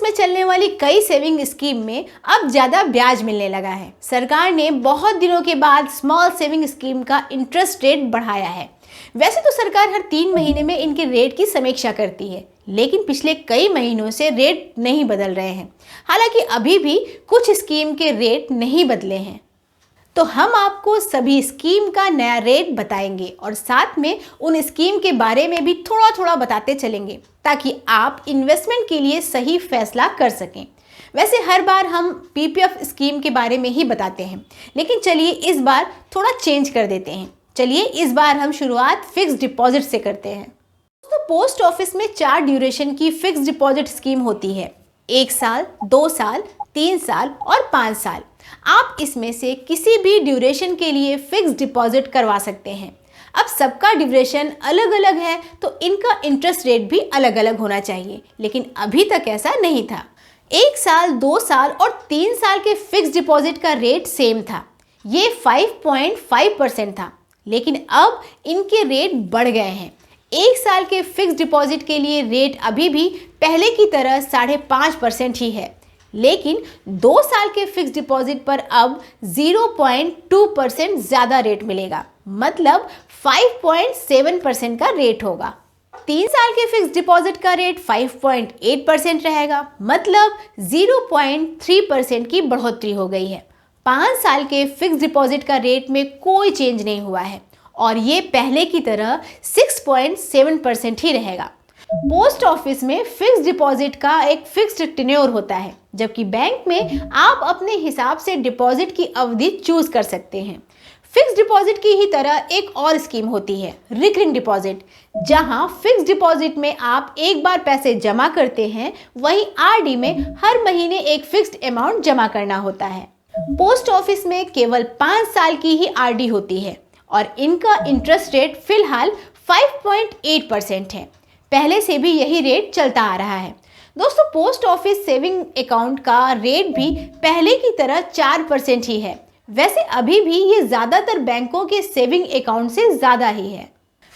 Office में चलने वाली कई सेविंग स्कीम में अब ज़्यादा ब्याज मिलने लगा है। सरकार ने बहुत दिनों के बाद स्मॉल सेविंग स्कीम का इंटरेस्ट रेट बढ़ाया है। वैसे तो सरकार हर 3 महीने में इनके रेट की समीक्षा करती है, लेकिन पिछले कई महीनों से रेट नहीं बदल रहे हैं। हालांकि अभी भी कुछ स्कीम के रेट नहीं बदले हैं। तो हम आपको सभी स्कीम का नया रेट बताएंगे और साथ में उन स्कीम के बारे में भी थोड़ा थोड़ा बताते चलेंगे, ताकि आप इन्वेस्टमेंट के लिए सही फैसला कर सकें। वैसे हर बार हम पीपीएफ स्कीम के बारे में ही बताते हैं, लेकिन चलिए इस बार थोड़ा चेंज कर देते हैं। चलिए इस बार हम शुरुआत फिक्स डिपॉजिट से करते हैं। तो पोस्ट ऑफिस में 4 ड्यूरेशन की फिक्स डिपॉजिट स्कीम होती है, 1 साल, 2 साल, 3 साल और 5 साल। आप इसमें से किसी भी ड्यूरेशन के लिए फिक्स डिपॉजिट करवा सकते हैं। अब सबका ड्यूरेशन अलग अलग है, तो इनका इंटरेस्ट रेट भी अलग अलग होना चाहिए, लेकिन अभी तक ऐसा नहीं था। 1 साल, 2 साल और 3 साल के फिक्स डिपॉजिट का रेट सेम था, ये 5.5% था, लेकिन अब इनके रेट बढ़ गए हैं। 1 साल के फिक्स डिपॉजिट के लिए रेट अभी भी पहले की तरह 5.5% ही है, लेकिन 2 साल के फिक्स डिपॉजिट पर अब 0.2% ज़्यादा रेट मिलेगा, मतलब 5.7% का रेट होगा। 3 साल के फिक्स डिपॉजिट का रेट 5.8% रहेगा, मतलब 0.3% की बढ़ोतरी हो गई है। 5 साल के फिक्स डिपॉजिट का रेट में कोई चेंज नहीं हुआ है और ये पहले की तरह 6.7% ही रहेगा। पोस्ट ऑफिस में फिक्स डिपॉजिट का एक फिक्स्ड टेन्योर होता है, जबकि बैंक में आप अपने हिसाब से डिपॉजिट की अवधि चूज कर सकते हैं। फिक्स डिपॉजिट की ही तरह एक और स्कीम होती है रिकरिंग डिपॉजिट, जहां फिक्स डिपॉजिट में आप एक बार पैसे जमा करते हैं, वहीं आरडी में हर महीने एक फिक्स्ड अमाउंट जमा करना होता है। पोस्ट ऑफिस में केवल 5 साल की ही आरडी होती है और इनका इंटरेस्ट रेट फिलहाल 5.8% है। पहले से भी यही रेट चलता आ रहा है। दोस्तों, पोस्ट ऑफिस सेविंग अकाउंट का रेट भी पहले की तरह 4% ही है। वैसे अभी भी ये ज़्यादातर बैंकों के सेविंग अकाउंट से ज़्यादा ही है।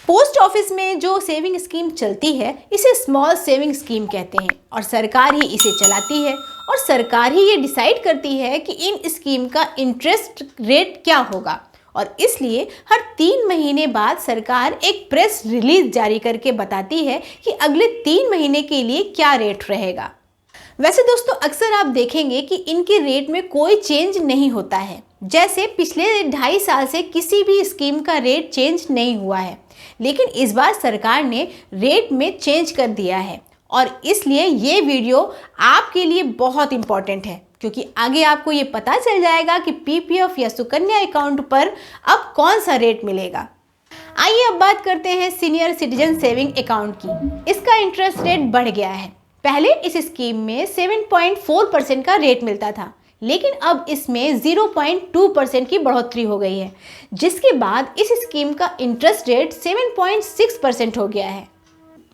पोस्ट ऑफिस में जो सेविंग स्कीम चलती है, इसे स्मॉल सेविंग स्कीम कहते हैं और सरकार ही इसे चलाती है और सरकार ही ये डिसाइड करती है कि इन स्कीम का इंटरेस्ट रेट क्या होगा। और इसलिए हर 3 महीने बाद सरकार एक प्रेस रिलीज जारी करके बताती है कि अगले 3 महीने के लिए क्या रेट रहेगा। वैसे दोस्तों, अक्सर आप देखेंगे कि इनके रेट में कोई चेंज नहीं होता है। जैसे पिछले 2.5 साल से किसी भी स्कीम का रेट चेंज नहीं हुआ है, लेकिन इस बार सरकार ने रेट में चेंज कर दिया है और इसलिए ये वीडियो आपके लिए बहुत इंपॉर्टेंट है, क्योंकि आगे आपको ये पता चल जाएगा कि पीपीएफ या सुकन्या अकाउंट पर अब कौन सा रेट मिलेगा। आइए अब बात करते हैं सीनियर सिटीजन सेविंग अकाउंट की। इसका इंटरेस्ट रेट बढ़ गया है। पहले इस स्कीम में 7.4% का रेट मिलता था, लेकिन अब इसमें 0.2% की बढ़ोतरी हो गई है, जिसके बाद इस स्कीम का इंटरेस्ट रेट 7.6% हो गया है।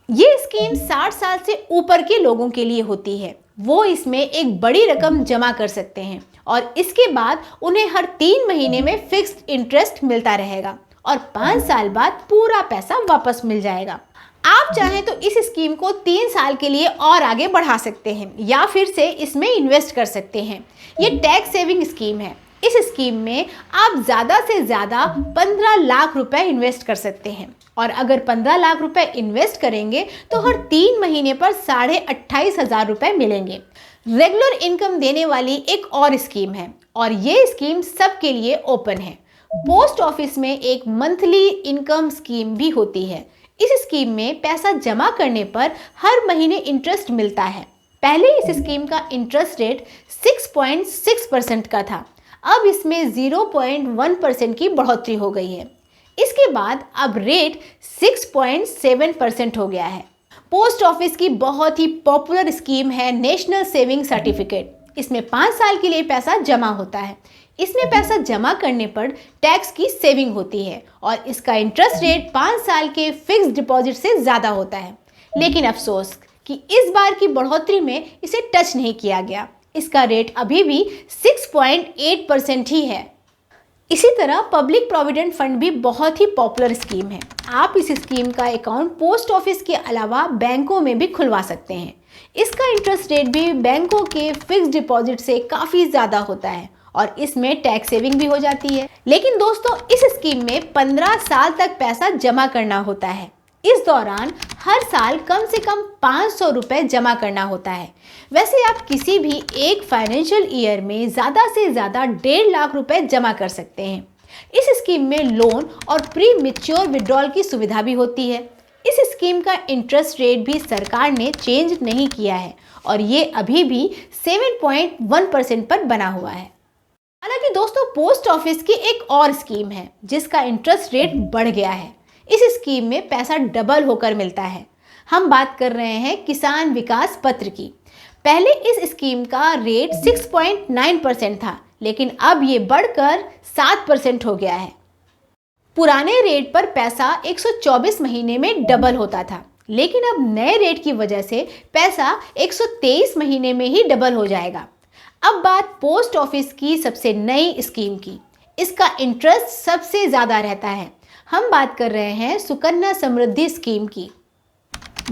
ये स्कीम 60 साल से ऊपर के लोगों के लिए होती है। वो इसमें एक बड़ी रकम जमा कर सकते हैं और इसके बाद उन्हें हर 3 महीने में फिक्स्ड इंटरेस्ट मिलता रहेगा और 5 साल बाद पूरा पैसा वापस मिल जाएगा। आप चाहें तो इस स्कीम को 3 साल के लिए और आगे बढ़ा सकते हैं या फिर से इसमें इन्वेस्ट कर सकते हैं। ये टैक्स सेविंग स्कीम है। इस स्कीम में आप ज़्यादा से ज़्यादा 15 लाख रुपए इन्वेस्ट कर सकते हैं और अगर 15 लाख रुपए इन्वेस्ट करेंगे तो हर 3 महीने पर 28,500 रुपए मिलेंगे। रेगुलर इनकम देने वाली एक और स्कीम है और ये स्कीम सबके लिए ओपन है। पोस्ट ऑफिस में एक मंथली इनकम स्कीम भी होती है। इस स्कीम में पैसा जमा करने पर हर महीने इंटरेस्ट मिलता है। पहले इस स्कीम का इंटरेस्ट रेट 6.6% का था, अब इसमें 0.1% की बढ़ोतरी हो गई है। इसके बाद अब रेट 6.7% हो गया है। पोस्ट ऑफिस की बहुत ही पॉपुलर स्कीम है नेशनल सेविंग सर्टिफिकेट। इसमें 5 साल के लिए पैसा जमा होता है। इसमें पैसा जमा करने पर टैक्स की सेविंग होती है और इसका इंटरेस्ट रेट 5 साल के फिक्स्ड डिपॉजिट से ज़्यादा होता है। लेकिन अफसोस कि इस बार की बढ़ोतरी में इसे टच नहीं किया गया। इसका रेट अभी भी 6.8% ही है। इसी तरह पब्लिक प्रोविडेंट फंड भी बहुत ही पॉपुलर स्कीम है। आप इस स्कीम का अकाउंट पोस्ट ऑफिस के अलावा बैंकों में भी खुलवा सकते हैं। इसका इंटरेस्ट रेट भी बैंकों के फिक्स डिपॉजिट से काफ़ी ज़्यादा होता है और इसमें टैक्स सेविंग भी हो जाती है। लेकिन दोस्तों, इस स्कीम में 15 साल तक पैसा जमा करना होता है। इस दौरान हर साल कम से कम 500 रुपये जमा करना होता है। वैसे आप किसी भी एक फाइनेंशियल ईयर में ज़्यादा से ज़्यादा 1.5 लाख रुपए जमा कर सकते हैं। इस स्कीम में लोन और प्री मैच्योर विड्रॉल की सुविधा भी होती है। इस स्कीम का इंटरेस्ट रेट भी सरकार ने चेंज नहीं किया है और ये अभी भी 7.1% पर बना हुआ है। हालांकि दोस्तों, पोस्ट ऑफिस की एक और स्कीम है जिसका इंटरेस्ट रेट बढ़ गया है। इस स्कीम में पैसा डबल होकर मिलता है। हम बात कर रहे हैं किसान विकास पत्र की। पहले इस स्कीम का रेट 6.9% था, लेकिन अब ये बढ़कर 7% हो गया है। पुराने रेट पर पैसा 124 महीने में डबल होता था, लेकिन अब नए रेट की वजह से पैसा 123 महीने में ही डबल हो जाएगा। अब बात पोस्ट ऑफिस की सबसे नई स्कीम की। इसका इंटरेस्ट सबसे ज़्यादा रहता है। हम बात कर रहे हैं सुकन्या समृद्धि स्कीम की।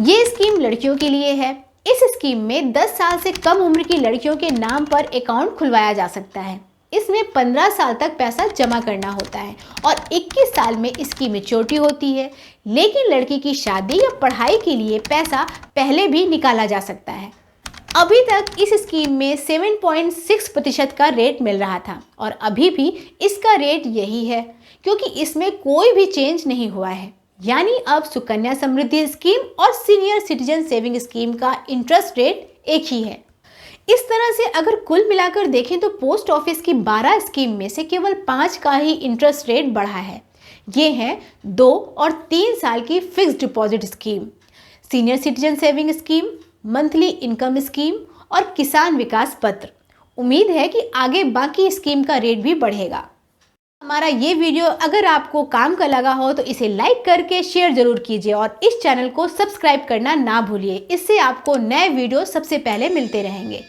ये स्कीम लड़कियों के लिए है। इस स्कीम में 10 साल से कम उम्र की लड़कियों के नाम पर अकाउंट खुलवाया जा सकता है। इसमें 15 साल तक पैसा जमा करना होता है और 21 साल में इसकी मैच्योरिटी होती है। लेकिन लड़की की शादी या पढ़ाई के लिए पैसा पहले भी निकाला जा सकता है। अभी तक इस स्कीम में 7.6% का रेट मिल रहा था और अभी भी इसका रेट यही है, क्योंकि इसमें कोई भी चेंज नहीं हुआ है। यानी अब सुकन्या समृद्धि स्कीम और सीनियर सिटीजन सेविंग स्कीम का इंटरेस्ट रेट एक ही है। इस तरह से अगर कुल मिलाकर देखें तो पोस्ट ऑफिस की 12 स्कीम में से केवल 5 का ही इंटरेस्ट रेट बढ़ा है। ये हैं 2 और 3 साल की fixed deposit scheme, senior citizen saving scheme, monthly income scheme और किसान विकास पत्र। उम्मीद है कि आगे बाकी स्कीम का रेट भी बढ़ेगा। हमारा ये वीडियो अगर आपको काम का लगा हो तो इसे लाइक करके शेयर जरूर कीजिए और इस चैनल को सब्सक्राइब करना ना भूलिए। इससे आपको नए वीडियो सबसे पहले मिलते रहेंगे।